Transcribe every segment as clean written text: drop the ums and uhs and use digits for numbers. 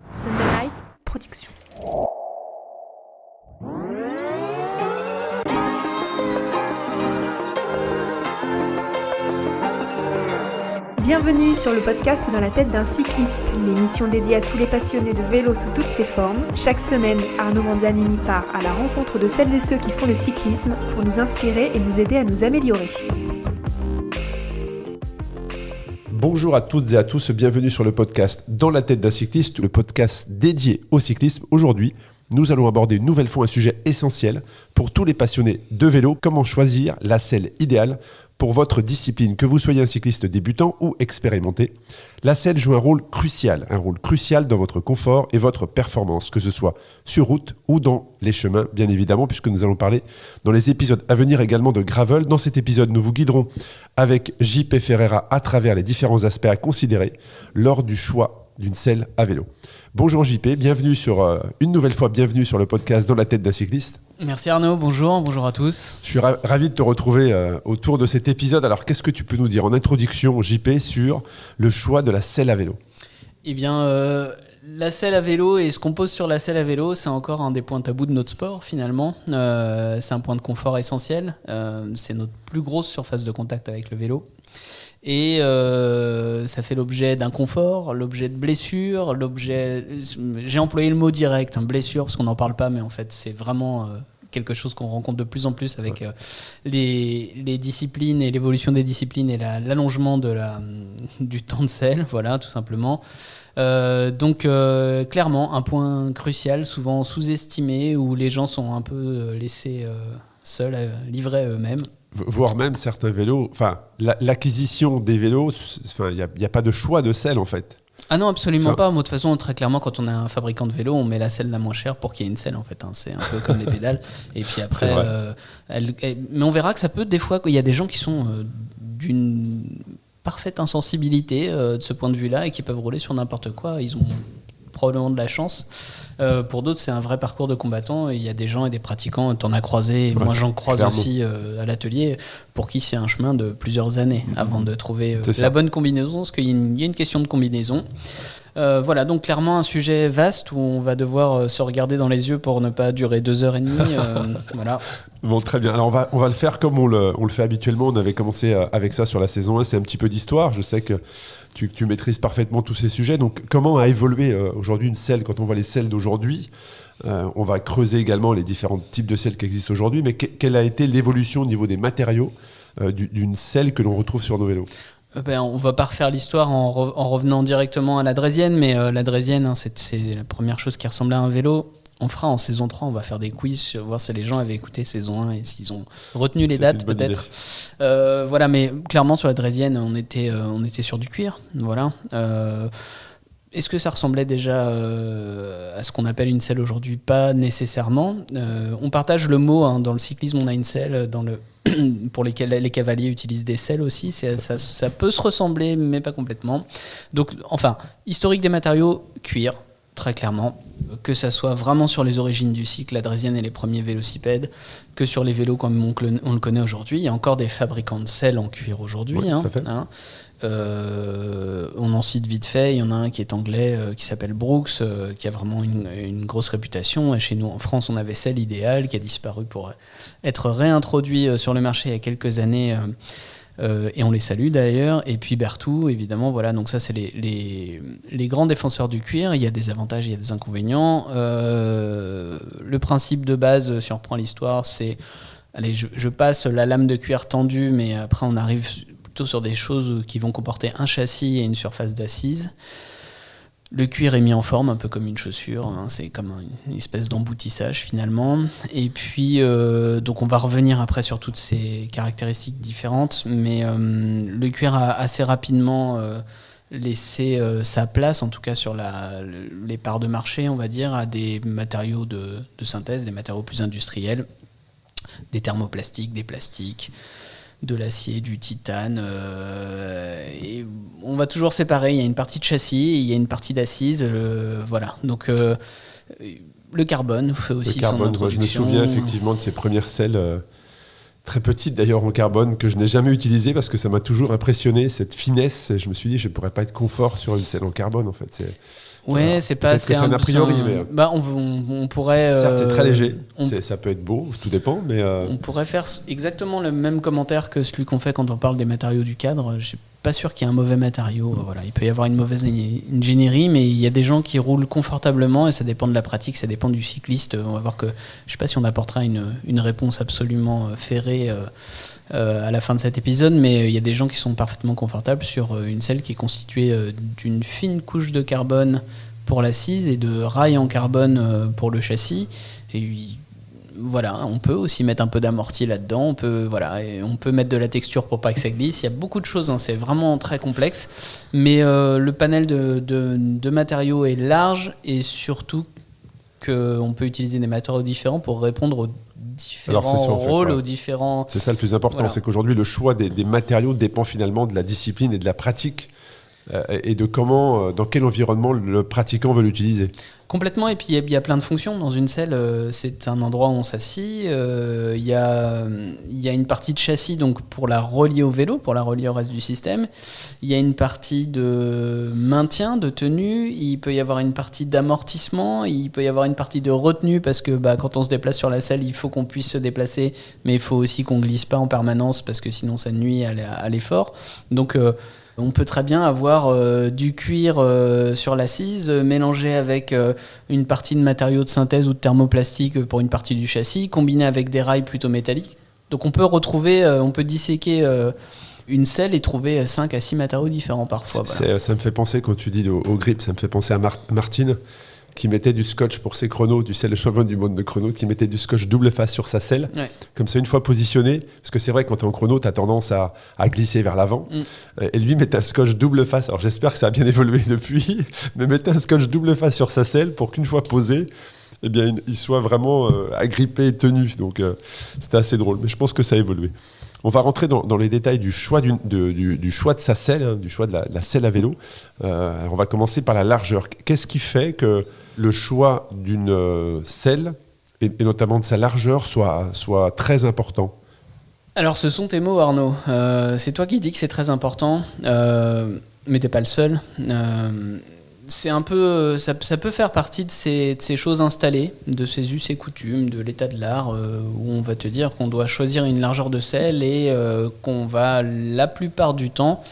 Sunday Night Production. Bienvenue sur le podcast Dans la tête d'un cycliste, l'émission dédiée à tous les passionnés de vélo sous toutes ses formes. Chaque semaine, Arnaud Manzianini part à la rencontre de celles et ceux qui font le cyclisme pour nous inspirer et nous aider à nous améliorer. Bonjour à toutes et à tous, bienvenue sur le podcast Dans la tête d'un cycliste, le podcast dédié au cyclisme. Aujourd'hui, nous allons aborder une nouvelle fois un sujet essentiel pour tous les passionnés de vélo, comment choisir la selle idéale pour votre discipline, que vous soyez un cycliste débutant ou expérimenté. La selle joue un rôle crucial dans votre confort et votre performance, que ce soit sur route ou dans les chemins, bien évidemment, puisque nous allons parler dans les épisodes à venir également de gravel. Dans cet épisode, nous vous guiderons avec JP Ferreira à travers les différents aspects à considérer lors du choix d'une selle à vélo. Bonjour JP, bienvenue une nouvelle fois sur le podcast Dans la tête d'un cycliste. Merci Arnaud, bonjour à tous. Je suis ravi de te retrouver autour de cet épisode. Alors qu'est-ce que tu peux nous dire en introduction, JP, sur le choix de la selle à vélo ? Eh bien, la selle à vélo et ce qu'on pose sur la selle à vélo, c'est encore un des points tabous de notre sport finalement. C'est un point de confort essentiel. C'est notre plus grosse surface de contact avec le vélo. Et ça fait l'objet d'inconfort, l'objet de blessures, j'ai employé le mot direct, blessure, parce qu'on n'en parle pas, mais en fait c'est vraiment quelque chose qu'on rencontre de plus en plus avec les disciplines et l'évolution des disciplines et l'allongement du temps de selle, voilà, tout simplement. Donc clairement un point crucial, souvent sous-estimé, où les gens sont un peu laissés seuls, livrés à eux-mêmes. Voire même certains vélos, l'acquisition des vélos, il n'y a pas de choix de selle en fait. Ah non, absolument pas. Moi, de toute façon, très clairement, quand on est un fabricant de vélo, on met la selle la moins chère pour qu'il y ait une selle en fait. C'est un peu comme les pédales. Et puis après, mais on verra que ça peut, des fois, il y a des gens qui sont d'une parfaite insensibilité de ce point de vue-là et qui peuvent rouler sur n'importe quoi. Ils ont probablement de la chance. Pour d'autres, c'est un vrai parcours de combattant. Il y a des gens et des pratiquants, t'en as croisé, et moi j'en croise clairement aussi à l'atelier, pour qui c'est un chemin de plusieurs années avant de trouver la bonne combinaison, parce qu'il y a une question de combinaison. Voilà, donc clairement un sujet vaste où on va devoir se regarder dans les yeux pour ne pas durer 2h30. Voilà. Bon, très bien. Alors on va le faire comme on le fait habituellement. On avait commencé avec ça sur la saison 1. C'est un petit peu d'histoire. Je sais que tu maîtrises parfaitement tous ces sujets. Donc comment a évolué aujourd'hui une selle quand on voit les selles d'aujourd'hui ? On va creuser également les différents types de selles qui existent aujourd'hui. Mais quelle a été l'évolution au niveau des matériaux d'une selle que l'on retrouve sur nos vélos ? On ne va pas refaire l'histoire en revenant directement à la Draisienne, mais la Draisienne, c'est la première chose qui ressemblait à un vélo. On fera en saison 3, on va faire des quiz, voir si les gens avaient écouté saison 1 et s'ils ont retenu les dates peut-être. Voilà, mais clairement sur la Draisienne, on était sur du cuir. Voilà. Est-ce que ça ressemblait déjà à ce qu'on appelle une selle aujourd'hui ? Pas nécessairement. On partage le mot, dans le cyclisme, on a une selle pour lesquelles les cavaliers utilisent des selles aussi. Ça peut se ressembler, mais pas complètement. Donc, enfin, historique des matériaux, cuir, très clairement. Que ça soit vraiment sur les origines du cycle, la Draisienne et les premiers vélocipèdes, que sur les vélos comme on le connaît aujourd'hui. Il y a encore des fabricants de selles en cuir aujourd'hui. Oui, on en cite vite fait, il y en a un qui est anglais qui s'appelle Brooks, qui a vraiment une grosse réputation. Et chez nous en France, on avait Selle Idéal qui a disparu pour être réintroduit sur le marché il y a quelques années, et on les salue d'ailleurs. Et puis Berthoud, évidemment, voilà. Donc ça, c'est les grands défenseurs du cuir. Il y a des avantages, il y a des inconvénients. Le principe de base, si on reprend l'histoire, c'est, allez, je passe la lame de cuir tendue, mais après on arrive sur des choses qui vont comporter un châssis et une surface d'assise. Le cuir est mis en forme un peu comme une chaussure, c'est comme une espèce d'emboutissage finalement. Et puis donc on va revenir après sur toutes ces caractéristiques différentes, mais le cuir a assez rapidement laissé sa place, en tout cas sur les parts de marché, on va dire, à des matériaux de synthèse, des matériaux plus industriels, des thermoplastiques, des plastiques, de l'acier, du titane, et on va toujours séparer. Il y a une partie de châssis, il y a une partie d'assise, voilà. Donc le carbone fait aussi son introduction. Je me souviens effectivement de ces premières selles très petites d'ailleurs en carbone que je n'ai jamais utilisées parce que ça m'a toujours impressionné, cette finesse. Je me suis dit je ne pourrais pas être confort sur une selle en carbone en fait. Ouais, c'est pas. C'est un a priori, mais. Bah, on pourrait. Certes, c'est très léger. Ça peut être beau, tout dépend, mais. On pourrait faire exactement le même commentaire que celui qu'on fait quand on parle des matériaux du cadre. Je suis pas sûr qu'il y ait un mauvais matériau. Voilà, il peut y avoir une mauvaise ingénierie, mais il y a des gens qui roulent confortablement et ça dépend de la pratique, ça dépend du cycliste. On va voir que je sais pas si on apportera une réponse absolument ferrée. À la fin de cet épisode, mais il y a des gens qui sont parfaitement confortables sur une selle qui est constituée d'une fine couche de carbone pour l'assise et de rails en carbone pour le châssis. Et voilà, on peut aussi mettre un peu d'amorti là-dedans, on peut mettre de la texture pour pas que ça glisse. Il y a beaucoup de choses, c'est vraiment très complexe, mais le panel de matériaux est large et surtout qu'on peut utiliser des matériaux différents pour répondre aux différents rôles, aux différents... C'est ça le plus important, c'est qu'aujourd'hui le choix des matériaux dépend finalement de la discipline et de la pratique et de comment, dans quel environnement le pratiquant veut l'utiliser. Complètement, et puis il y a plein de fonctions. Dans une selle, c'est un endroit où on s'assit. Il y a une partie de châssis donc pour la relier au vélo, pour la relier au reste du système. Il y a une partie de maintien, de tenue. Il peut y avoir une partie d'amortissement. Il peut y avoir une partie de retenue parce que quand on se déplace sur la selle, il faut qu'on puisse se déplacer, mais il faut aussi qu'on glisse pas en permanence parce que sinon ça nuit à l'effort. Donc on peut très bien avoir du cuir sur l'assise, mélangé avec une partie de matériaux de synthèse ou de thermoplastique pour une partie du châssis, combiné avec des rails plutôt métalliques. Donc on peut disséquer une selle et trouver 5 à 6 matériaux différents parfois. Voilà. Ça me fait penser, quand tu dis au grip, ça me fait penser à Martine, qui mettait du scotch pour ses chronos, tu sais, le champion du monde de chrono, qui mettait du scotch double face sur sa selle. Ouais. Comme ça, une fois positionné, parce que c'est vrai que quand tu es en chrono, tu as tendance à glisser vers l'avant. Et lui mettait un scotch double face. Alors j'espère que ça a bien évolué depuis, mais mettait un scotch double face sur sa selle pour qu'une fois posé, eh bien, il soit vraiment agrippé et tenu. Donc c'était assez drôle, mais je pense que ça a évolué. On va rentrer dans les détails du choix, du choix de sa selle, du choix de la selle à vélo. Alors on va commencer par la largeur. Qu'est-ce qui fait que le choix d'une selle, et notamment de sa largeur, soit très important ? Alors ce sont tes mots, Arnaud. C'est toi qui dis que c'est très important, mais t'es pas le seul. C'est un peu, ça peut faire partie de ces choses installées, de ces us et coutumes, de l'état de l'art, où on va te dire qu'on doit choisir une largeur de selle et qu'on va, la plupart du temps,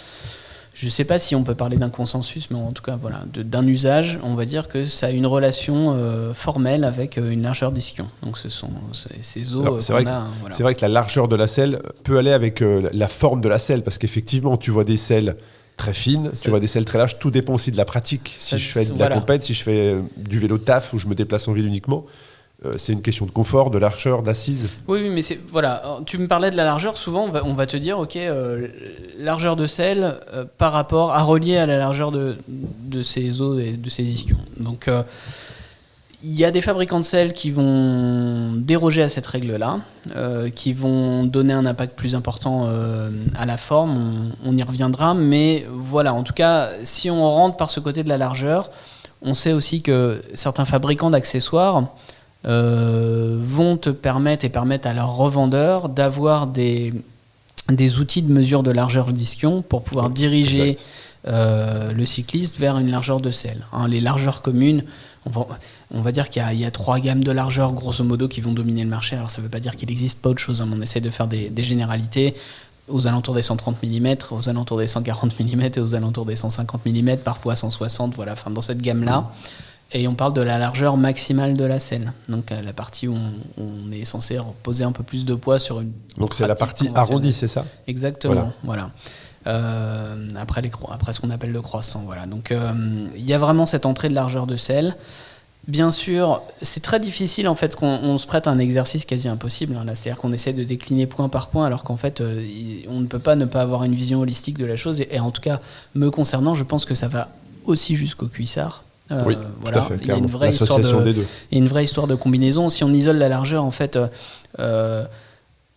je ne sais pas si on peut parler d'un consensus, mais en tout cas voilà, d'un usage, on va dire que ça a une relation formelle avec une largeur d'ischion. Donc ce sont ces os c'est vrai que la largeur de la selle peut aller avec la forme de la selle, parce qu'effectivement, tu vois des selles très fines, tu vois des selles très larges, tout dépend aussi de la pratique. Si je fais de la compète, si je fais du vélo taf ou je me déplace en ville uniquement, c'est une question de confort, de largeur, d'assise. Oui, mais voilà. Tu me parlais de la largeur. Souvent, on va te dire, ok, largeur de selle par rapport à relier à la largeur de ces os et de ces ischions. Donc, il y a des fabricants de selles qui vont déroger à cette règle-là, qui vont donner un impact plus important à la forme. On y reviendra, mais voilà. En tout cas, si on rentre par ce côté de la largeur, on sait aussi que certains fabricants d'accessoires vont te permettre et permettent à leurs revendeurs d'avoir des outils de mesure de largeur d'ischion pour pouvoir diriger le cycliste vers une largeur de selle. Les largeurs communes, on va dire qu'il y a 3 gammes de largeur grosso modo qui vont dominer le marché. Alors ça ne veut pas dire qu'il n'existe pas autre chose, on essaie de faire des généralités aux alentours des 130 mm, aux alentours des 140 mm et aux alentours des 150 mm, parfois 160, voilà, enfin dans cette gamme-là. Et on parle de la largeur maximale de la selle, donc la partie où on est censé poser un peu plus de poids sur une. Donc c'est la partie arrondie, c'est ça ? Exactement, voilà. Après ce qu'on appelle le croissant, voilà. Donc il y a vraiment cette entrée de largeur de selle. Bien sûr, c'est très difficile en fait qu'on se prête à un exercice quasi impossible. Là, c'est-à-dire qu'on essaie de décliner point par point, alors qu'en fait, on ne peut pas ne pas avoir une vision holistique de la chose. Et en tout cas, me concernant, je pense que ça va aussi jusqu'au cuissard. Oui, voilà. tout à fait. Il y a une vraie histoire des deux. Il y a une vraie histoire de combinaison. Si on isole la largeur, en fait,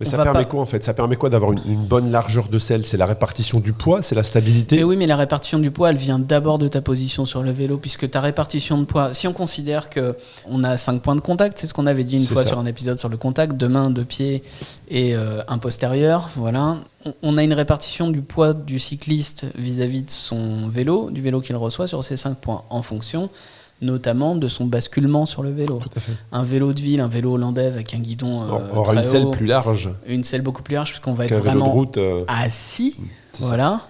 Mais ça permet quoi en fait? Ça permet quoi d'avoir une bonne largeur de selle? C'est la répartition du poids, c'est la stabilité? Mais oui, mais la répartition du poids, elle vient d'abord de ta position sur le vélo, puisque ta répartition de poids, si on considère qu'on a 5 points de contact, c'est ce qu'on avait dit une fois sur un épisode sur le contact, 2 mains, 2 pieds et un postérieur, voilà. On a une répartition du poids du cycliste vis-à-vis de son vélo, du vélo qu'il reçoit sur ces 5 points, en fonction notamment de son basculement sur le vélo. Tout à fait. Un vélo de ville, un vélo hollandais avec un guidon aura très une selle haut, plus large. une selle beaucoup plus large, puisqu'on va être Qu'un vélo vraiment de route, assis. c'est Voilà.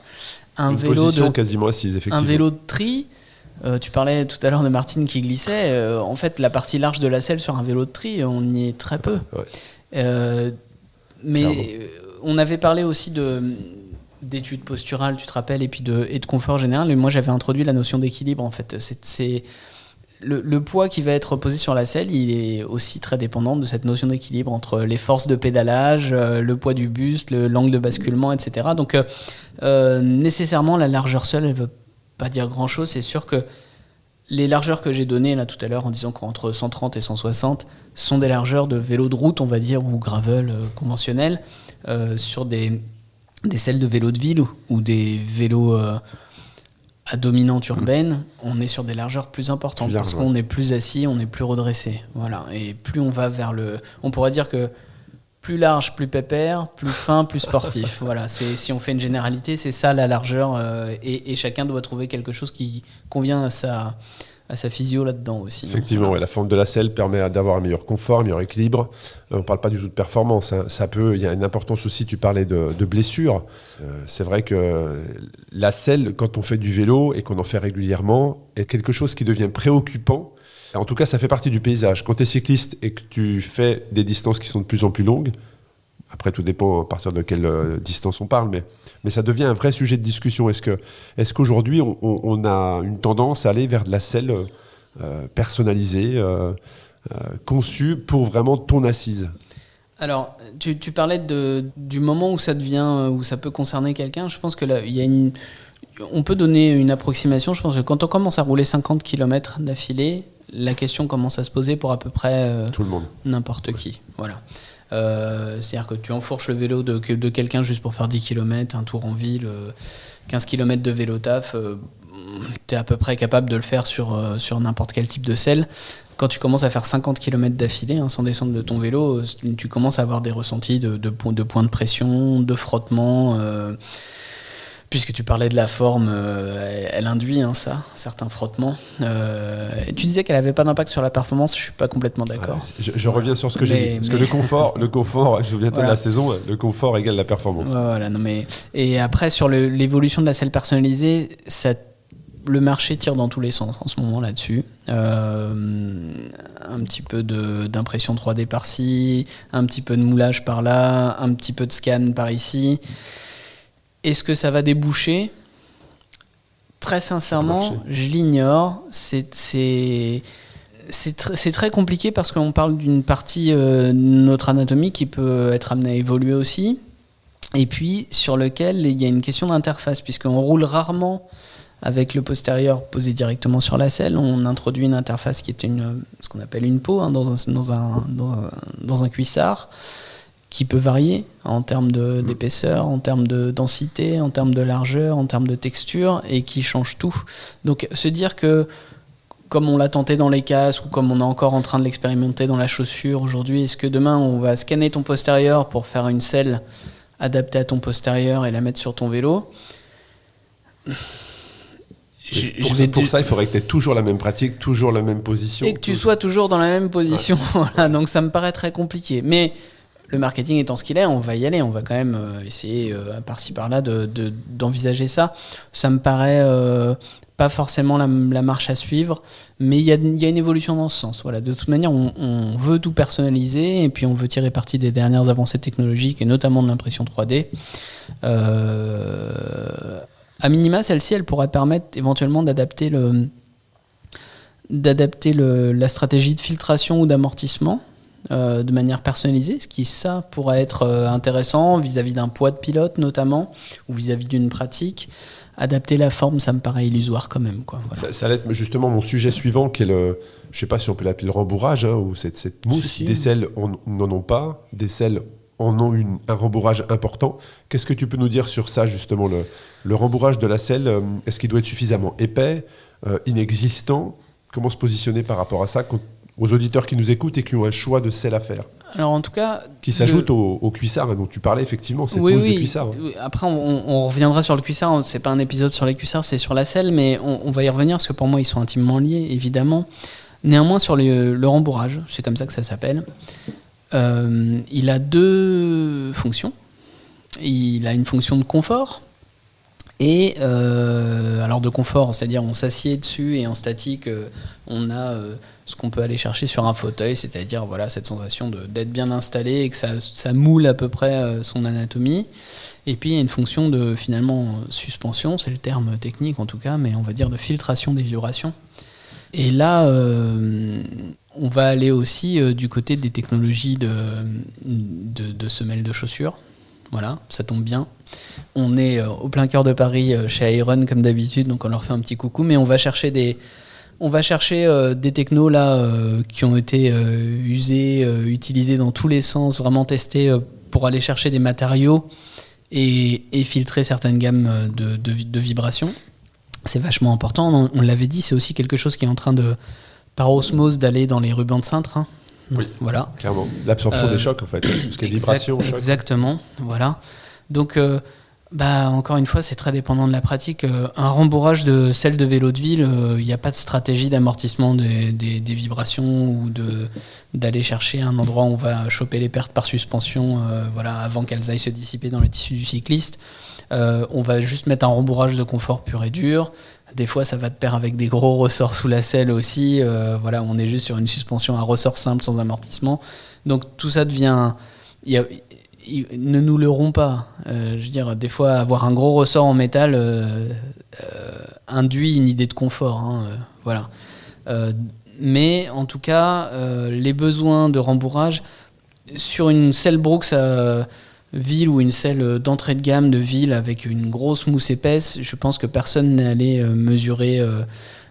Une position quasiment assise, effectivement. Un vélo de tri, tu parlais tout à l'heure de Martine qui glissait. En fait, la partie large de la selle sur un vélo de tri, on y est très peu. Ouais. Mais on avait parlé aussi d'études posturales, tu te rappelles, et puis de confort général. Et moi, j'avais introduit la notion d'équilibre, en fait. C'est le poids qui va être posé sur la selle, il est aussi très dépendant de cette notion d'équilibre entre les forces de pédalage, le poids du buste, l'angle de basculement, etc. Donc, nécessairement, la largeur seule, elle ne veut pas dire grand-chose. C'est sûr que les largeurs que j'ai données là tout à l'heure en disant qu'entre 130 et 160 sont des largeurs de vélo de route, on va dire, ou gravel conventionnel, sur des selles de vélo de ville ou des vélos à dominante urbaine, on est sur des largeurs plus importantes, parce qu'on est plus assis, on est plus redressé. Voilà. Et plus on va vers on pourrait dire que plus large, plus pépère, plus fin, plus sportif. Voilà. Si on fait une généralité, c'est ça la largeur, et chacun doit trouver quelque chose qui convient à sa physio là-dedans aussi. Effectivement, la forme de la selle permet d'avoir un meilleur confort, un meilleur équilibre. On ne parle pas du tout de performance. Hein. Il y a une importance aussi, tu parlais de blessures. C'est vrai que la selle, quand on fait du vélo et qu'on en fait régulièrement, est quelque chose qui devient préoccupant. En tout cas, ça fait partie du paysage. Quand tu es cycliste et que tu fais des distances qui sont de plus en plus longues, après tout dépend à partir de quelle distance on parle, mais ça devient un vrai sujet de discussion. Est-ce qu'aujourd'hui, on a une tendance à aller vers de la selle personnalisée, conçue pour vraiment ton assise? Alors, tu parlais du moment où ça peut concerner quelqu'un. Je pense que là, on peut donner une approximation. Je pense que quand on commence à rouler 50 km d'affilée, la question commence à se poser pour à peu près tout le monde, n'importe qui. Voilà. C'est-à-dire que tu enfourches le vélo de quelqu'un juste pour faire 10 km, un tour en ville, 15 km de vélo taf, tu es à peu près capable de le faire sur n'importe quel type de selle. Quand tu commences à faire 50 km d'affilée, sans descendre de ton vélo, tu commences à avoir des ressentis de points de pression, de frottement. Puisque tu parlais de la forme, elle induit certains frottements. Tu disais qu'elle n'avait pas d'impact sur la performance, je ne suis pas complètement d'accord. Je reviens sur ce que j'ai dit. Parce que le confort, je viens de la saison, le confort égale la performance. Voilà, et après, sur l'évolution de la selle personnalisée, le marché tire dans tous les sens en ce moment là-dessus. Un petit peu d'impression 3D par-ci, un petit peu de moulage par-là, un petit peu de scan par-ici. Est-ce que ça va déboucher ? Très sincèrement, je l'ignore. C'est très compliqué parce qu'on parle d'une partie de notre anatomie qui peut être amenée à évoluer aussi. Et puis, sur lequel il y a une question d'interface, puisqu'on roule rarement avec le postérieur posé directement sur la selle. On introduit une interface qui est ce qu'on appelle une peau, dans un cuissard, qui peut varier en termes d'épaisseur, en termes de densité, en termes de largeur, en termes de texture, et qui change tout. Donc se dire que, comme on l'a tenté dans les casques, ou comme on est encore en train de l'expérimenter dans la chaussure aujourd'hui, est-ce que demain on va scanner ton postérieur pour faire une selle adaptée à ton postérieur et la mettre sur ton vélo ? Pour ça, il faudrait que tu aies toujours la même pratique, toujours la même position. Et que tu sois toujours dans la même position. Ouais. Voilà, donc ça me paraît très compliqué. Mais le marketing étant ce qu'il est, on va y aller. On va quand même essayer, par-ci par-là, d'envisager ça. Ça me paraît pas forcément la marche à suivre, mais il y a une évolution dans ce sens. Voilà. De toute manière, on veut tout personnaliser, et puis on veut tirer parti des dernières avancées technologiques, et notamment de l'impression 3D. À minima, celle-ci, elle pourrait permettre éventuellement d'adapter la stratégie de filtration ou d'amortissement de manière personnalisée, ce qui, ça, pourrait être intéressant vis-à-vis d'un poids de pilote notamment, ou vis-à-vis d'une pratique. Adapter la forme, ça me paraît illusoire quand même, quoi. Voilà. Ça allait être justement mon sujet suivant, qui est je ne sais pas si on peut l'appeler le rembourrage, ou cette mousse. Si. Des selles n'en ont pas, des selles en ont un rembourrage important. Qu'est-ce que tu peux nous dire sur ça, justement, le rembourrage de la selle, est-ce qu'il doit être suffisamment épais, inexistant? Comment se positionner par rapport à ça aux auditeurs qui nous écoutent et qui ont un choix de selle à faire? Alors en tout cas... Qui s'ajoute au cuissard dont tu parlais, effectivement, cette oui, mousse de cuissard. Oui. Après, on reviendra sur le cuissard. C'est pas un épisode sur les cuissards, c'est sur la selle, mais on va y revenir parce que pour moi, ils sont intimement liés, évidemment. Néanmoins, sur le rembourrage, c'est comme ça que ça s'appelle, il a deux fonctions. Il a une fonction de confort. Et alors de confort, c'est-à-dire on s'assied dessus et en statique, on a ce qu'on peut aller chercher sur un fauteuil, c'est-à-dire voilà, cette sensation d'être bien installé et que ça moule à peu près son anatomie. Et puis il y a une fonction de finalement suspension, c'est le terme technique en tout cas, mais on va dire de filtration des vibrations. Et là, on va aller aussi du côté des technologies de semelles de chaussures. Voilà, ça tombe bien. On est au plein cœur de Paris chez Iron comme d'habitude, donc on leur fait un petit coucou, mais on va chercher des technos là qui ont été usés, utilisés dans tous les sens, vraiment testés pour aller chercher des matériaux et filtrer certaines gammes de vibrations. C'est vachement important. On l'avait dit, c'est aussi quelque chose qui est en train de, par osmose, d'aller dans les rubans de cintre. Hein. Oui, voilà. Clairement. L'absorption des chocs, en fait. Parce qu'il y a vibrations, chocs. Exactement, voilà. Donc, encore une fois, c'est très dépendant de la pratique. Un rembourrage de selle de vélo de ville, il n'y a pas de stratégie d'amortissement des vibrations ou d'aller chercher un endroit où on va choper les pertes par suspension avant qu'elles aillent se dissiper dans le tissu du cycliste. On va juste mettre un rembourrage de confort pur et dur. Des fois, ça va de pair avec des gros ressorts sous la selle aussi. On est juste sur une suspension à ressort simple sans amortissement. Donc tout ça devient... ne nous leurrons pas. Je veux dire, des fois, avoir un gros ressort en métal induit une idée de confort. Voilà. Mais en tout cas, les besoins de rembourrage sur une selle Brooks ville ou une selle d'entrée de gamme de ville avec une grosse mousse épaisse, je pense que personne n'est allé mesurer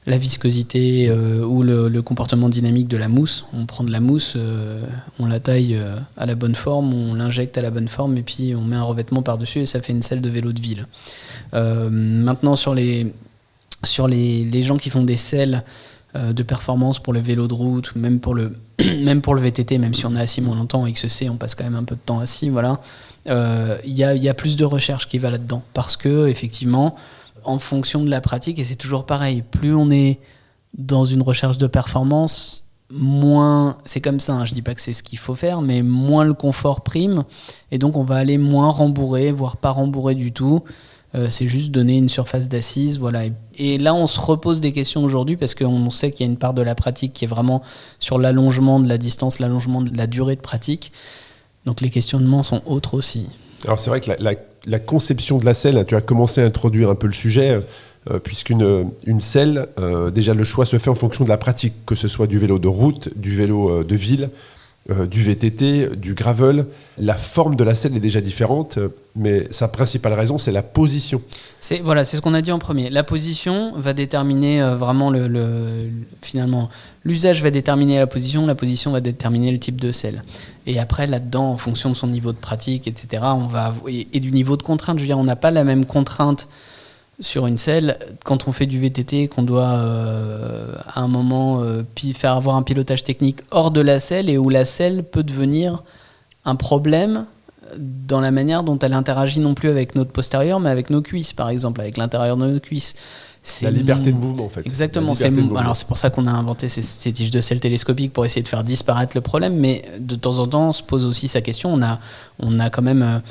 la viscosité ou le comportement dynamique de la mousse. On prend de la mousse, on la taille à la bonne forme, on l'injecte à la bonne forme et puis on met un revêtement par-dessus et ça fait une selle de vélo de ville. Maintenant, sur les gens qui font des selles de performance pour le vélo de route, même pour le VTT, même si on est assis moins longtemps, XC, on passe quand même un peu de temps assis, voilà. Il y a plus de recherche qui va là-dedans parce que effectivement, en fonction de la pratique, et c'est toujours pareil, plus on est dans une recherche de performance, moins, c'est comme ça, je dis pas que c'est ce qu'il faut faire, mais moins le confort prime, et donc on va aller moins rembourrer, voire pas rembourrer du tout. C'est juste donner une surface d'assise, voilà. Et là, on se repose des questions aujourd'hui parce qu'on sait qu'il y a une part de la pratique qui est vraiment sur l'allongement de la distance, l'allongement de la durée de pratique. Donc les questionnements sont autres aussi. Alors c'est vrai que la conception de la selle, tu as commencé à introduire un peu le sujet, puisqu'une selle, déjà le choix se fait en fonction de la pratique, que ce soit du vélo de route, du vélo de ville, du VTT, du gravel. La forme de la selle est déjà différente, mais sa principale raison, c'est la position. C'est ce qu'on a dit en premier. La position va déterminer vraiment finalement, l'usage va déterminer la position va déterminer le type de selle. Et après, là-dedans, en fonction de son niveau de pratique, etc., et du niveau de contrainte, je veux dire, on n'a pas la même contrainte sur une selle quand on fait du VTT, qu'on doit à un moment faire avoir un pilotage technique hors de la selle et où la selle peut devenir un problème dans la manière dont elle interagit non plus avec notre postérieur mais avec nos cuisses, par exemple, avec l'intérieur de nos cuisses. C'est la liberté de mouvement, en fait. Exactement. Alors c'est pour ça qu'on a inventé ces tiges de selle télescopiques pour essayer de faire disparaître le problème, mais de temps en temps on se pose aussi sa question. On a quand même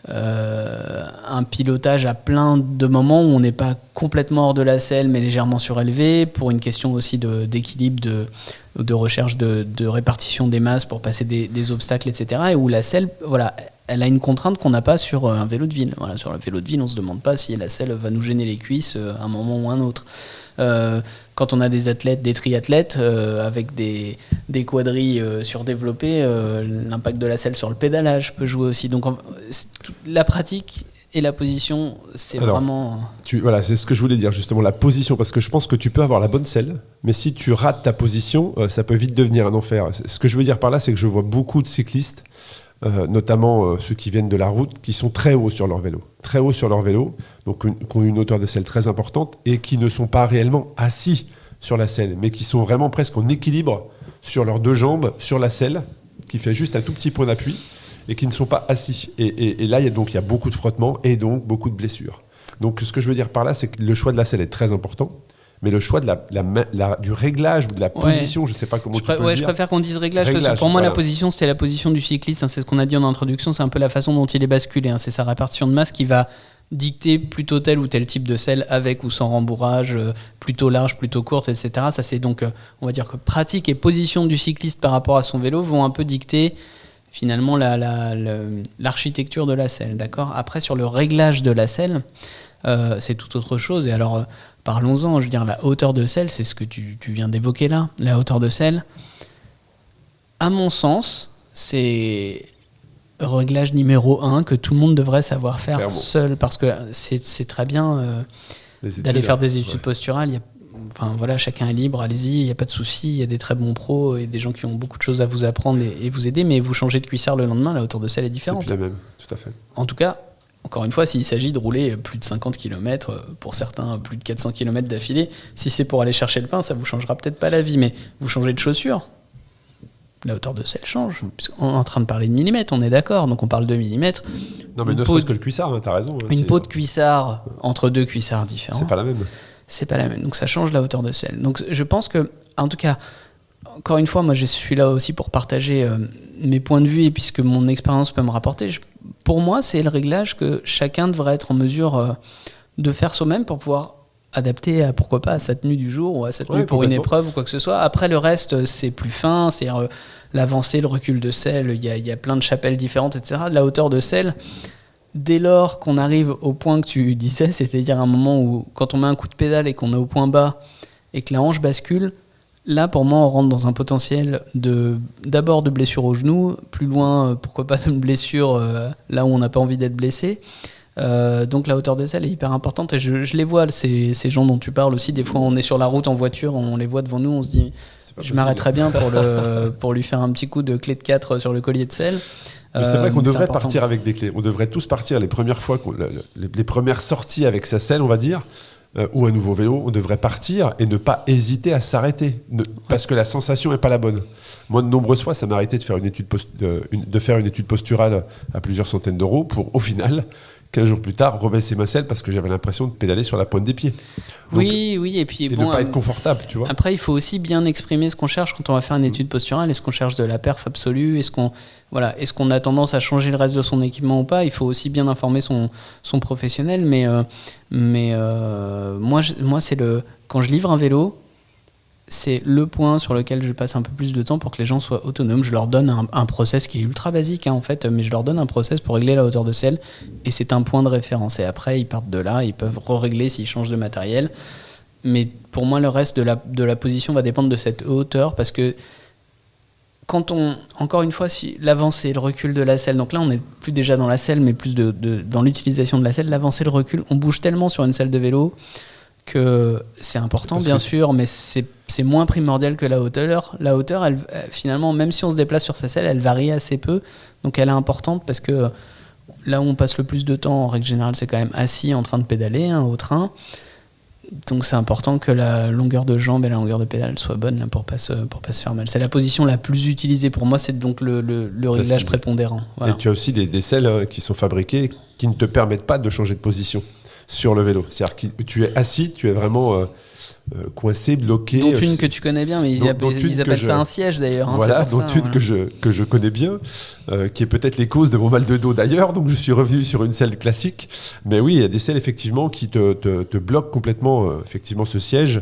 un pilotage à plein de moments où on n'est pas complètement hors de la selle mais légèrement surélevé pour une question aussi d'équilibre, de recherche de répartition des masses pour passer des obstacles, etc. Et où la selle, voilà, elle a une contrainte qu'on n'a pas sur un vélo de ville. Voilà, sur le vélo de ville, on ne se demande pas si la selle va nous gêner les cuisses à un moment ou à un autre. Quand on a des athlètes, des triathlètes avec des quadrilles surdéveloppés, l'impact de la selle sur le pédalage peut jouer aussi. Donc la pratique et la position, c'est vraiment... c'est ce que je voulais dire, justement, la position, parce que je pense que tu peux avoir la bonne selle, mais si tu rates ta position, ça peut vite devenir un enfer. Ce que je veux dire par là, c'est que je vois beaucoup de cyclistes notamment ceux qui viennent de la route, qui sont très hauts sur leur vélo. Très hauts sur leur vélo, donc qui ont une hauteur de selle très importante et qui ne sont pas réellement assis sur la selle, mais qui sont vraiment presque en équilibre sur leurs deux jambes, sur la selle, qui fait juste un tout petit point d'appui et qui ne sont pas assis. Et là, il y a beaucoup de frottements et donc beaucoup de blessures. Donc ce que je veux dire par là, c'est que le choix de la selle est très important, mais le choix de du réglage ou de la position, je ne sais pas comment tu peux le dire. Je préfère qu'on dise réglage parce que pour moi, la position, c'était la position du cycliste. C'est ce qu'on a dit en introduction, c'est un peu la façon dont il est basculé. C'est sa répartition de masse qui va dicter plutôt tel ou tel type de selle avec ou sans rembourrage, plutôt large, plutôt courte, etc. Ça, c'est donc, on va dire que pratique et position du cycliste par rapport à son vélo vont un peu dicter finalement l'architecture de la selle. D'accord ? Après, sur le réglage de la selle, c'est tout autre chose. Et alors, parlons-en. Je veux dire, la hauteur de selle, c'est ce que tu viens d'évoquer là. La hauteur de selle, à mon sens, c'est réglage numéro 1 que tout le monde devrait savoir faire clairement seul, parce que c'est très bien d'aller faire des études posturales. Chacun est libre, allez-y, il n'y a pas de souci, il y a des très bons pros et des gens qui ont beaucoup de choses à vous apprendre et vous aider, mais vous changez de cuissard le lendemain, la hauteur de selle est différente. C'est plus la même, tout à fait. En tout cas, encore une fois, s'il s'agit de rouler plus de 50 km, pour certains plus de 400 km d'affilée, si c'est pour aller chercher le pain, ça vous changera peut-être pas la vie, mais vous changez de chaussures, la hauteur de selle change. On est en train de parler de millimètres, on est d'accord, donc on parle de millimètres. Non, mais ne serait-ce que le cuissard, t'as raison. Une peau de cuissard entre deux cuissards différents. C'est pas la même. C'est pas la même, donc ça change la hauteur de selle. Donc je pense que, en tout cas, encore une fois, moi je suis là aussi pour partager mes points de vue et puisque mon expérience peut me rapporter. Pour moi, c'est le réglage que chacun devrait être en mesure de faire soi-même pour pouvoir adapter à, pourquoi pas, à sa tenue du jour ou à sa tenue pour une épreuve ou quoi que ce soit. Après, le reste, c'est plus fin, c'est l'avancée, le recul de selle, il y a plein de chapelles différentes, etc. La hauteur de selle, dès lors qu'on arrive au point que tu disais, c'est-à-dire un moment où, quand on met un coup de pédale et qu'on est au point bas et que la hanche bascule, là, pour moi, on rentre dans un potentiel d'abord de blessure au genou, plus loin, pourquoi pas de blessure là où on n'a pas envie d'être blessé. Donc la hauteur de selle est hyper importante et je les vois, ces gens dont tu parles aussi. Des fois, on est sur la route en voiture, on les voit devant nous, on se dit je m'arrêterais bien pour lui faire un petit coup de clé de 4 sur le collier de selle. Mais c'est vrai qu'on devrait partir avec des clés. On devrait tous partir les premières fois, les premières sorties avec sa selle, on va dire, ou un nouveau vélo. On devrait partir et ne pas hésiter à s'arrêter, parce que la sensation n'est pas la bonne. Moi, de nombreuses fois, ça m'a arrêté de faire une étude posturale à plusieurs centaines d'euros pour, au final, 15 jours plus tard, rebaisser ma selle parce que j'avais l'impression de pédaler sur la pointe des pieds. Donc, oui, et puis ne pas être confortable, tu vois. Après, il faut aussi bien exprimer ce qu'on cherche quand on va faire une étude posturale. Est-ce qu'on cherche de la perf absolue ? Est-ce qu'on a tendance à changer le reste de son équipement ou pas ? Il faut aussi bien informer son professionnel. Mais moi, c'est quand je livre un vélo, c'est le point sur lequel je passe un peu plus de temps pour que les gens soient autonomes. Je leur donne un process qui est ultra basique, en fait, mais je leur donne un process pour régler la hauteur de selle et c'est un point de référence. Et après, ils partent de là, ils peuvent re-régler s'ils changent de matériel. Mais pour moi, le reste de la position va dépendre de cette hauteur parce que encore une fois, si l'avancée, le recul de la selle, donc là, on n'est plus déjà dans la selle, mais plus dans l'utilisation de la selle, l'avancée, le recul, on bouge tellement sur une selle de vélo que c'est important, bien sûr, mais c'est moins primordial que la hauteur. La hauteur, elle, finalement, même si on se déplace sur sa selle, elle varie assez peu. Donc elle est importante parce que là où on passe le plus de temps, en règle générale, c'est quand même assis en train de pédaler au train. Donc c'est important que la longueur de jambe et la longueur de pédale soient bonnes là, pour pas se faire mal. C'est la position la plus utilisée pour moi, c'est donc le réglage prépondérant. Voilà. Et tu as aussi des selles qui sont fabriquées qui ne te permettent pas de changer de position sur le vélo. C'est-à-dire que tu es assis, tu es vraiment coincé, bloqué. Dont une que tu connais bien, mais ils appellent ça un siège d'ailleurs. Voilà, dont une que je connais bien, qui est peut-être les causes de mon mal de dos d'ailleurs, donc je suis revenu sur une selle classique. Mais oui, il y a des selles effectivement qui te bloquent complètement effectivement ce siège.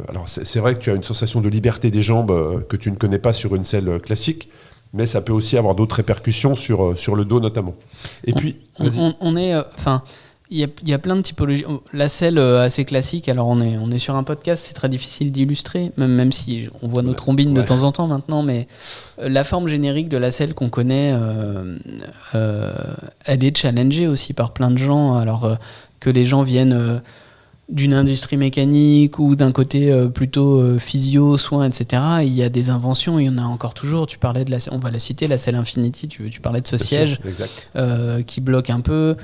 Alors c'est vrai que tu as une sensation de liberté des jambes que tu ne connais pas sur une selle classique, mais ça peut aussi avoir d'autres répercussions sur le dos notamment. Et puis, vas-y. Il y a plein de typologies. La selle assez classique, alors on est sur un podcast, c'est très difficile d'illustrer, même si on voit nos trombines de temps en temps maintenant, mais la forme générique de la selle qu'on connaît, elle est challengée aussi par plein de gens, alors que les gens viennent d'une industrie mécanique ou d'un côté plutôt physio, soins, etc. Il y a des inventions, il y en a encore toujours. Tu parlais on va la citer, la selle Infinity, tu parlais de ce siège qui bloque un peu.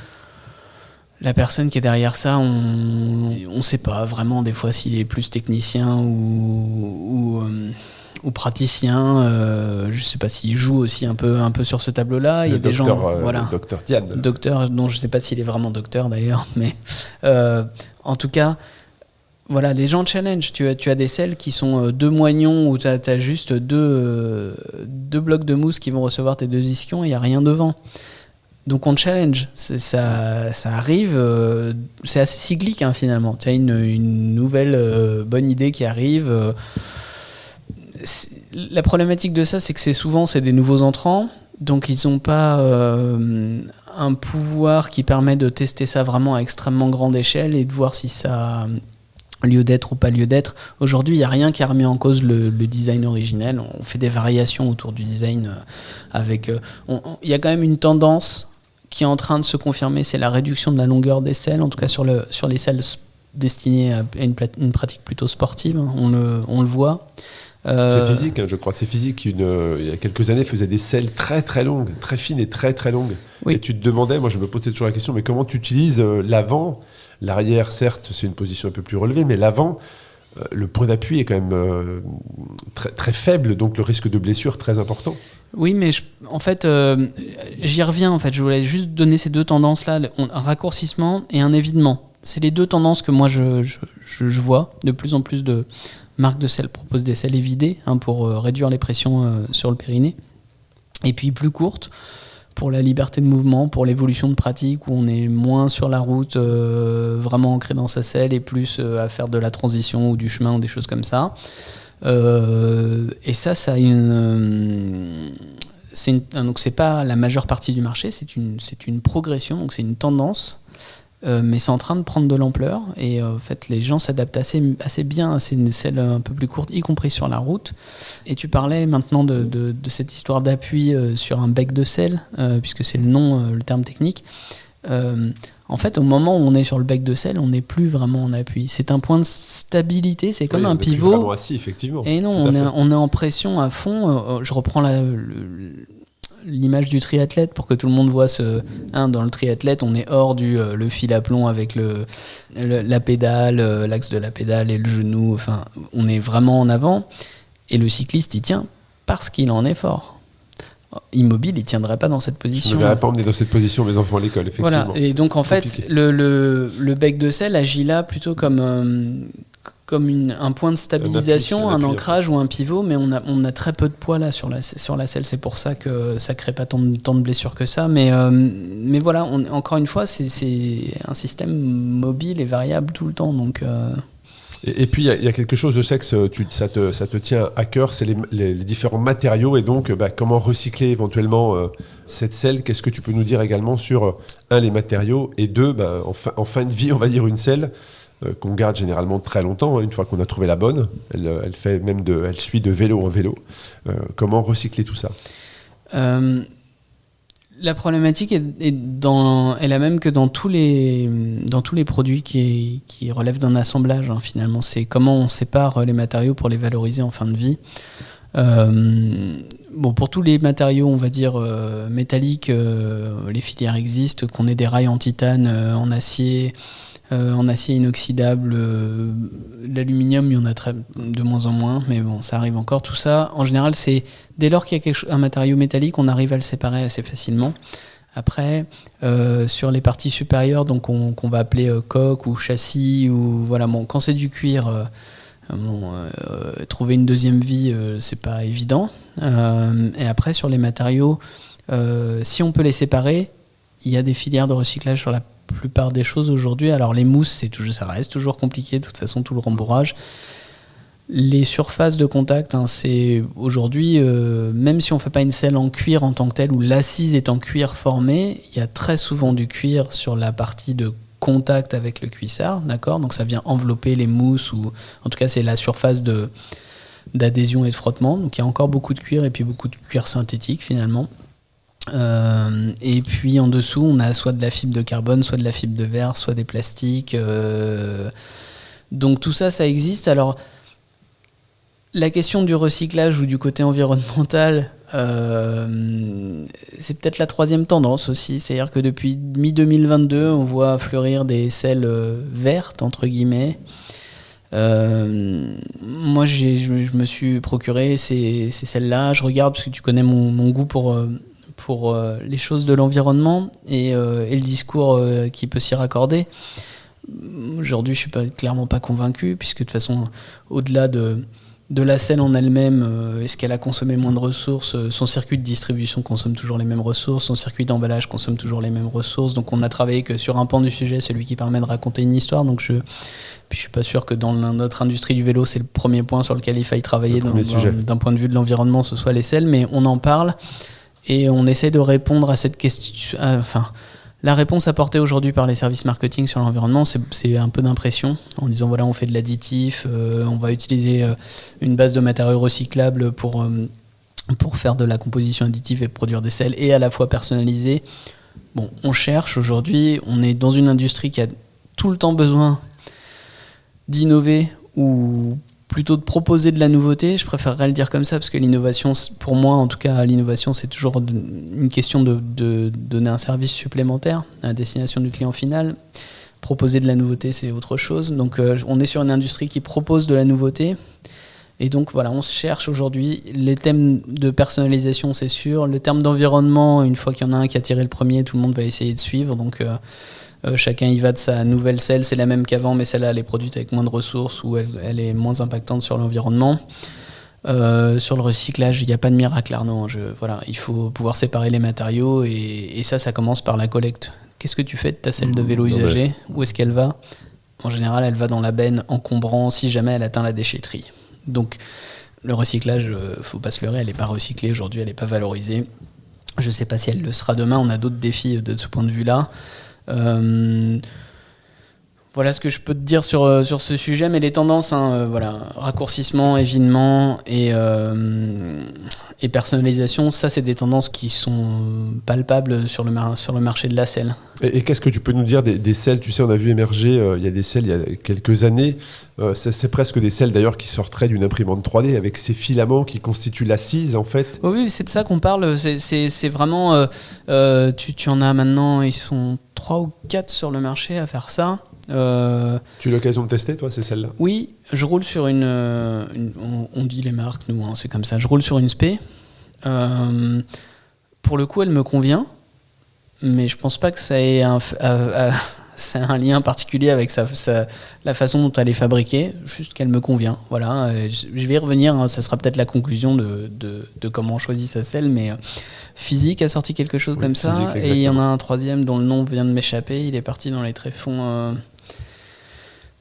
La personne qui est derrière ça, on sait pas vraiment des fois s'il est plus technicien ou praticien. Je sais pas s'il joue aussi un peu sur ce tableau-là. Il y a des gens, le docteur Diane. Docteur, dont je sais pas s'il est vraiment docteur d'ailleurs, mais en tout cas, voilà, les gens challenge. Tu as des selles qui sont 2 moignons où tu as juste deux blocs de mousse qui vont recevoir tes 2 ischions et il n'y a rien devant. Donc on challenge, ça arrive, c'est assez cyclique finalement. Tu as une nouvelle bonne idée qui arrive. La problématique de ça, c'est que c'est des nouveaux entrants, donc ils n'ont pas un pouvoir qui permet de tester ça vraiment à extrêmement grande échelle et de voir si ça a lieu d'être ou pas lieu d'être. Aujourd'hui, il n'y a rien qui a remis en cause le design originel. On fait des variations autour du design avec... Il y a quand même une tendance qui est en train de se confirmer, c'est la réduction de la longueur des selles, en tout cas sur les selles destinées à une pratique plutôt sportive, on le voit. C'est physique, je crois. C'est physique. Il y a quelques années, faisait des selles très très longues, très fines et très très longues. Oui. Et tu te demandais, moi je me posais toujours la question, mais comment tu utilises l'avant ? L'arrière, certes, c'est une position un peu plus relevée, mais l'avant, le point d'appui est quand même très, très faible, donc le risque de blessure très important. Oui, mais en fait, j'y reviens. En fait, je voulais juste donner ces 2 tendances-là, un raccourcissement et un évidement. C'est les 2 tendances que moi je vois. De plus en plus de marques de selles proposent des selles évidées pour réduire les pressions sur le périnée. Et puis plus courtes, pour la liberté de mouvement, pour l'évolution de pratique, où on est moins sur la route, vraiment ancré dans sa selle, et plus à faire de la transition ou du chemin ou des choses comme ça. Et ça a donc c'est pas la majeure partie du marché, c'est une progression, donc c'est une tendance. Mais c'est en train de prendre de l'ampleur et en fait les gens s'adaptent assez bien à ces selles un peu plus courtes, y compris sur la route. Et tu parlais maintenant de cette histoire d'appui sur un bec de selle, puisque c'est le terme technique. En fait, au moment où on est sur le bec de selle, on n'est plus vraiment en appui. C'est un point de stabilité, c'est comme un pivot. Vraiment assis, effectivement. Et non, on est en pression à fond. Je reprends l'image du triathlète pour que tout le monde voit dans le triathlète, on est hors le fil à plomb avec la pédale, l'axe de la pédale et le genou. Enfin, on est vraiment en avant. Et le cycliste, il tient parce qu'il en est fort. Immobile, il tiendrait pas dans cette position. Je ne verrais pas emmener dans cette position mes enfants à l'école, effectivement. Voilà. Et donc en fait, le bec de selle agit là plutôt comme un point de stabilisation, un ancrage ou un pivot, mais on a très peu de poids là sur la selle. C'est pour ça que ça crée pas tant de blessures que ça. Mais voilà, encore une fois, c'est un système mobile et variable tout le temps. Donc Et puis il y a quelque chose, je sais que ça te tient à cœur, c'est les différents matériaux et donc comment recycler éventuellement cette selle. Qu'est-ce que tu peux nous dire également sur les matériaux et 2, en fin de vie, on va dire une selle qu'on garde généralement très longtemps, une fois qu'on a trouvé la bonne, elle suit de vélo en vélo. Comment recycler tout ça ? La problématique est la même que dans tous les produits qui relèvent d'un assemblage, finalement. C'est comment on sépare les matériaux pour les valoriser en fin de vie. Pour tous les matériaux, on va dire métalliques, les filières existent, qu'on ait des rails en titane, en acier inoxydable, l'aluminium, il y en a de moins en moins, mais bon, ça arrive encore. Tout ça, en général, c'est dès lors qu'il y a un matériau métallique, on arrive à le séparer assez facilement. Après, sur les parties supérieures, donc qu'on va appeler coque ou châssis, ou voilà, quand c'est du cuir, trouver une deuxième vie, c'est pas évident. Et après, sur les matériaux, si on peut les séparer, il y a des filières de recyclage sur la plupart des choses aujourd'hui. Alors les mousses, ça reste toujours compliqué, de toute façon, tout le rembourrage. Les surfaces de contact, c'est aujourd'hui, même si on ne fait pas une selle en cuir en tant que telle, où l'assise est en cuir formé, il y a très souvent du cuir sur la partie de contact avec le cuissard, d'accord ? Donc ça vient envelopper les mousses, ou en tout cas c'est la surface d'adhésion et de frottement. Donc il y a encore beaucoup de cuir et puis beaucoup de cuir synthétique finalement. Et puis en dessous, on a soit de la fibre de carbone, soit de la fibre de verre, soit des plastiques. Donc tout ça, ça existe. Alors, la question du recyclage ou du côté environnemental, c'est peut-être la troisième tendance aussi. C'est-à-dire que depuis mi-2022, on voit fleurir des selles vertes, entre guillemets. Moi, je me suis procuré ces selles-là. Je regarde parce que tu connais mon goût pour les choses de l'environnement et le discours qui peut s'y raccorder. Aujourd'hui, je suis clairement pas convaincu, puisque de toute façon, au-delà de la selle en elle-même, est-ce qu'elle a consommé moins de ressources ? Son circuit de distribution consomme toujours les mêmes ressources, son circuit d'emballage consomme toujours les mêmes ressources. Donc on a travaillé que sur un pan du sujet, celui qui permet de raconter une histoire. Donc je suis pas sûr que dans notre industrie du vélo, c'est le premier point sur lequel il faille travailler d'un point de vue de l'environnement, ce soit les selles, mais on en parle et on essaie de répondre à cette question. La réponse apportée aujourd'hui par les services marketing sur l'environnement, c'est un peu d'impression, en disant voilà, on fait de l'additif, on va utiliser une base de matériaux recyclables pour faire de la composition additive et produire des selles, et à la fois personnalisées. Bon, on cherche aujourd'hui, on est dans une industrie qui a tout le temps besoin d'innover ou plutôt de proposer de la nouveauté. Je préférerais le dire comme ça, parce que l'innovation, pour moi en tout cas, l'innovation c'est toujours une question de donner un service supplémentaire à destination du client final. Proposer de la nouveauté, c'est autre chose. Donc on est sur une industrie qui propose de la nouveauté, et donc voilà, on se cherche aujourd'hui. Les thèmes de personnalisation, c'est sûr. Le terme d'environnement, une fois qu'il y en a un qui a tiré le premier, tout le monde va essayer de suivre. Donc chacun y va de sa nouvelle selle, c'est la même qu'avant, mais celle-là elle est produite avec moins de ressources, ou elle est moins impactante sur l'environnement. Sur le recyclage, il n'y a pas de miracle, Arnaud. Voilà, il faut pouvoir séparer les matériaux, et ça commence par la collecte. Qu'est-ce que tu fais de ta selle de vélo usagée ? Où est-ce qu'elle va ? En général, elle va dans la benne encombrant si jamais elle atteint la déchetterie. Donc le recyclage, faut pas se leurrer, elle n'est pas recyclée aujourd'hui, elle n'est pas valorisée. Je ne sais pas si elle le sera demain, on a d'autres défis de ce point de vue-là. Voilà ce que je peux te dire sur ce sujet, mais les tendances, voilà, raccourcissement, évinement et personnalisation, ça c'est des tendances qui sont palpables sur le marché de la selle. Et qu'est-ce que tu peux nous dire des selles ? Tu sais, on a vu émerger, il y a des selles il y a quelques années, c'est presque des selles d'ailleurs qui sortiraient d'une imprimante 3D avec ces filaments qui constituent l'assise en fait. Oui, c'est de ça qu'on parle, c'est vraiment, tu en as maintenant, ils sont 3 ou 4 sur le marché à faire ça. Tu as eu l'occasion de tester, toi, ces celles-là ? Oui, je roule sur on dit les marques, nous, c'est comme ça. Je roule sur une Spé. Pour le coup, elle me convient, mais je pense pas que ça ait un lien particulier avec la façon dont elle est fabriquée, juste qu'elle me convient. Voilà, je vais y revenir, ça sera peut-être la conclusion de comment on choisit sa selle, mais Physique a sorti quelque chose comme ça, exactement. Et il y en a un troisième dont le nom vient de m'échapper, il est parti dans les tréfonds.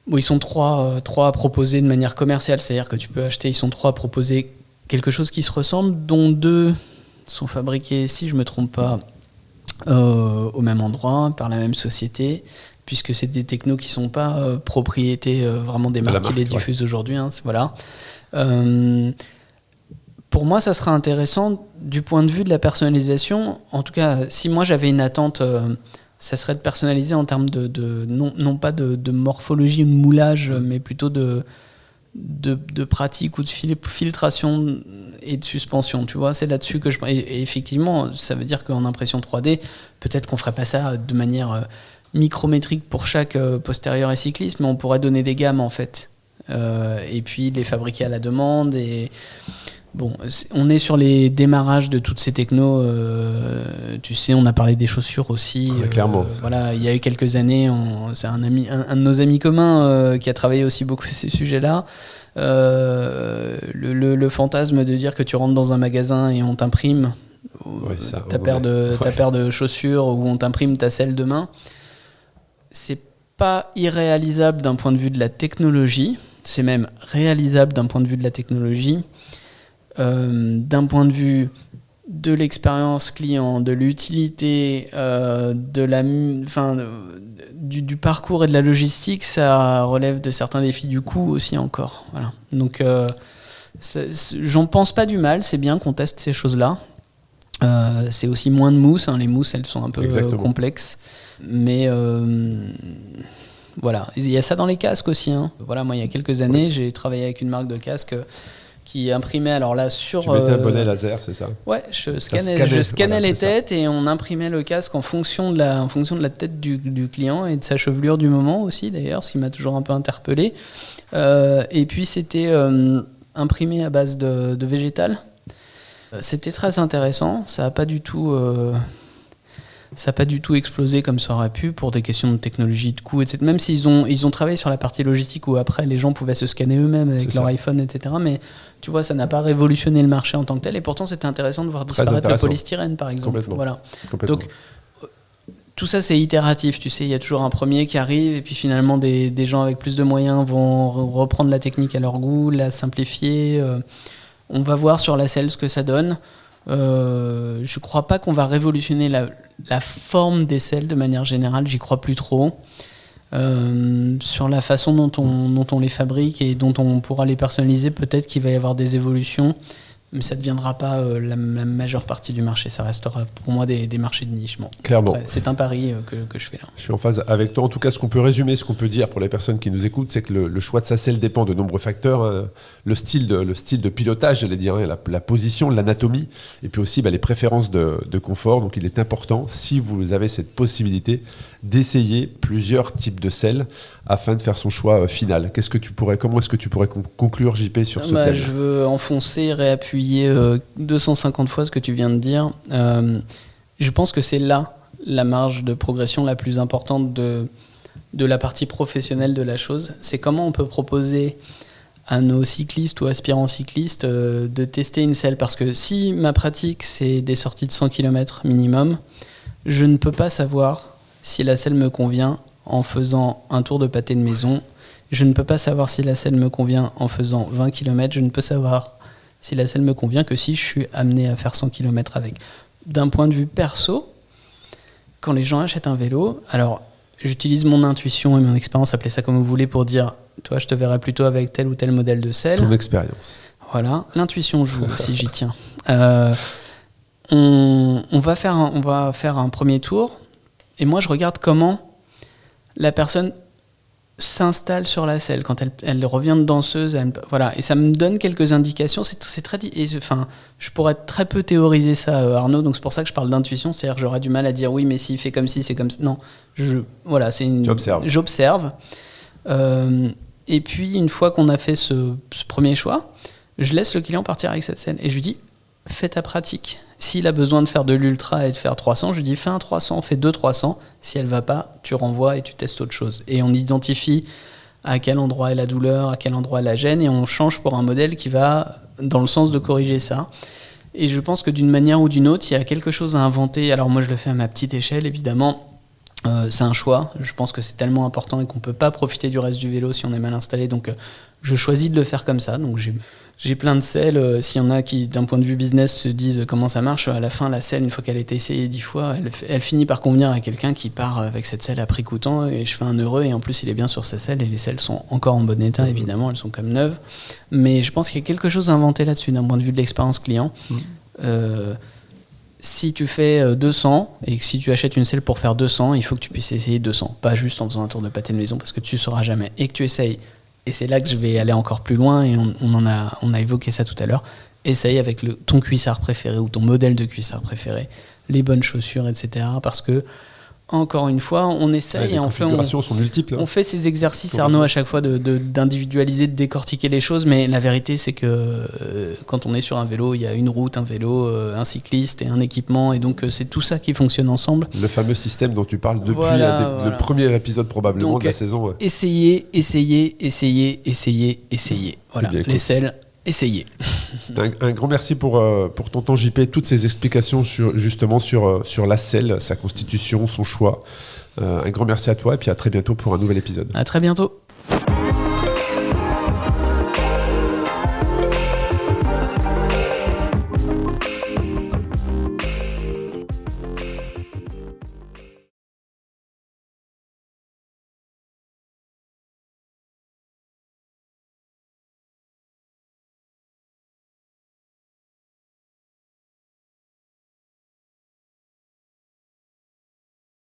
Bon, ils sont trois à proposer de manière commerciale, c'est-à-dire que tu peux acheter, ils sont 3 à proposer quelque chose qui se ressemble, dont 2 sont fabriqués, si je ne me trompe pas, au même endroit, par la même société, puisque c'est des technos qui ne sont pas propriété vraiment des marques qui les diffusent aujourd'hui. Voilà. Pour moi, ça sera intéressant du point de vue de la personnalisation. En tout cas, si moi j'avais une attente, ça serait de personnaliser en termes non pas de morphologie ou de moulage, mais plutôt de pratique ou de filtration et de suspension. Tu vois, c'est là-dessus que et effectivement, ça veut dire qu'en impression 3D, peut-être qu'on ferait pas ça de manière micrométrique pour chaque postérieur et cycliste, mais on pourrait donner des gammes en fait, et puis les fabriquer à la demande. Et bon, on est sur les démarrages de toutes ces technos. Tu sais, on a parlé des chaussures aussi. Clairement. Voilà, il y a eu quelques années, c'est un de nos amis communs qui a travaillé aussi beaucoup sur ces sujets-là. Le fantasme de dire que tu rentres dans un magasin et on t'imprime ta paire de chaussures, ou on t'imprime ta selle de main, c'est pas irréalisable d'un point de vue de la technologie. C'est même réalisable d'un point de vue de la technologie. D'un point de vue de l'expérience client, de l'utilité, du parcours et de la logistique, ça relève de certains défis du coût aussi encore. Voilà. Donc, j'en pense pas du mal, c'est bien qu'on teste ces choses-là. C'est aussi moins de mousse, hein. Les mousses, elles sont un peu complexes. Mais voilà, il y a ça dans les casques aussi, hein. Voilà, moi, il y a quelques années, j'ai travaillé avec une marque de casques qui imprimait, alors là, sur... Tu mettais un bonnet laser, c'est ça? Ouais, je scannais les têtes et on imprimait le casque en fonction de la tête du client et de sa chevelure du moment aussi, d'ailleurs, ce qui m'a toujours un peu interpellé. Et puis, c'était imprimé à base de végétal. C'était très intéressant, ça n'a pas du tout explosé comme ça aurait pu pour des questions de technologie, de coût, etc. Même s'ils ont travaillé sur la partie logistique où après les gens pouvaient se scanner eux-mêmes avec leur iPhone, etc. Mais tu vois, ça n'a pas révolutionné le marché en tant que tel. Et pourtant, c'était intéressant de voir disparaître la polystyrène, par exemple. Voilà. Donc, tout ça, c'est itératif. Tu sais, il y a toujours un premier qui arrive et puis finalement, des gens avec plus de moyens vont reprendre la technique à leur goût, la simplifier. On va voir sur la selle ce que ça donne. Je crois pas qu'on va révolutionner la forme des selles de manière générale, j'y crois plus trop. Sur la façon dont on les fabrique et dont on pourra les personnaliser, peut-être qu'il va y avoir des évolutions, mais ça ne deviendra pas la majeure partie du marché. Ça restera pour moi des marchés de niche. Bon, clairement. Après, c'est un pari que je fais là. Je suis en phase avec toi. En tout cas, ce qu'on peut résumer, ce qu'on peut dire pour les personnes qui nous écoutent, c'est que le choix de sa selle dépend de nombreux facteurs. Hein. Le style de pilotage, j'allais dire, hein, la position, l'anatomie, et puis aussi les préférences de confort. Donc il est important, si vous avez cette possibilité, d'essayer plusieurs types de selles afin de faire son choix final. Comment est-ce que tu pourrais conclure, JP, sur ce thème? Je veux enfoncer, réappuyer 250 fois ce que tu viens de dire. Je pense que c'est là la marge de progression la plus importante de la partie professionnelle de la chose. C'est comment on peut proposer à nos cyclistes ou aspirants cyclistes de tester une selle. Parce que si ma pratique, c'est des sorties de 100 km minimum, je ne peux pas savoir si la selle me convient en faisant un tour de pâté de maison. Je ne peux pas savoir si la selle me convient en faisant 20 km. Je ne peux savoir si la selle me convient que si je suis amené à faire 100 km avec. D'un point de vue perso, quand les gens achètent un vélo, alors j'utilise mon intuition et mon expérience, appelez ça comme vous voulez, pour dire, toi je te verrais plutôt avec tel ou tel modèle de selle. Ton expérience. Voilà, l'intuition joue si j'y tiens. On va faire un premier tour. Et moi, je regarde comment la personne s'installe sur la selle quand elle revient de danseuse. Voilà, et ça me donne quelques indications. C'est très, je pourrais très peu théoriser ça, Arnaud. Donc c'est pour ça que je parle d'intuition. C'est-à-dire que j'aurais du mal à dire oui, mais s'il fait comme ci, c'est comme ça. Non, j'observe. Et puis une fois qu'on a fait ce premier choix, je laisse le client partir avec cette selle et je lui dis fais ta pratique. S'il a besoin de faire de l'ultra et de faire 300, je lui dis fais un 300, fais 2 300. Si elle va pas, tu renvoies et tu testes autre chose. Et on identifie à quel endroit est la douleur, à quel endroit est la gêne, et on change pour un modèle qui va dans le sens de corriger ça. Et je pense que d'une manière ou d'une autre, il y a quelque chose à inventer. Alors moi, je le fais à ma petite échelle, évidemment. C'est un choix. Je pense que c'est tellement important et qu'on peut pas profiter du reste du vélo si on est mal installé. Donc, je choisis de le faire comme ça. Donc, j'ai plein de selles. S'il y en a qui, d'un point de vue business, se disent comment ça marche, à la fin, la selle, une fois qu'elle a été essayée 10 fois, elle finit par convenir à quelqu'un qui part avec cette selle à prix coûtant, et je fais un heureux, et en plus, il est bien sur sa selle, et les selles sont encore en bon état, évidemment, elles sont comme neuves. Mais je pense qu'il y a quelque chose à inventer là-dessus, d'un point de vue de l'expérience client. Si tu fais 200 et que si tu achètes une selle pour faire 200, il faut que tu puisses essayer 200, pas juste en faisant un tour de pâté de maison, parce que tu ne sauras jamais, et que tu essayes. Et c'est là que je vais aller encore plus loin, et on a évoqué ça tout à l'heure. Essaye avec ton cuissard préféré ou ton modèle de cuissard préféré, les bonnes chaussures, etc. Parce que, encore une fois, on essaye et sont multiples. On fait ces exercices, Arnaud, à chaque fois d'individualiser, de décortiquer les choses, mais la vérité, c'est que quand on est sur un vélo, il y a une route, un vélo, un cycliste et un équipement, et donc c'est tout ça qui fonctionne ensemble. Le fameux système dont tu parles depuis le premier épisode probablement donc, de la saison. Essayez. Voilà, les selles. Essayez. C'est un grand merci pour ton temps, JP, toutes ces explications sur la selle, sa constitution, son choix. Un grand merci à toi et puis à très bientôt pour un nouvel épisode. À très bientôt.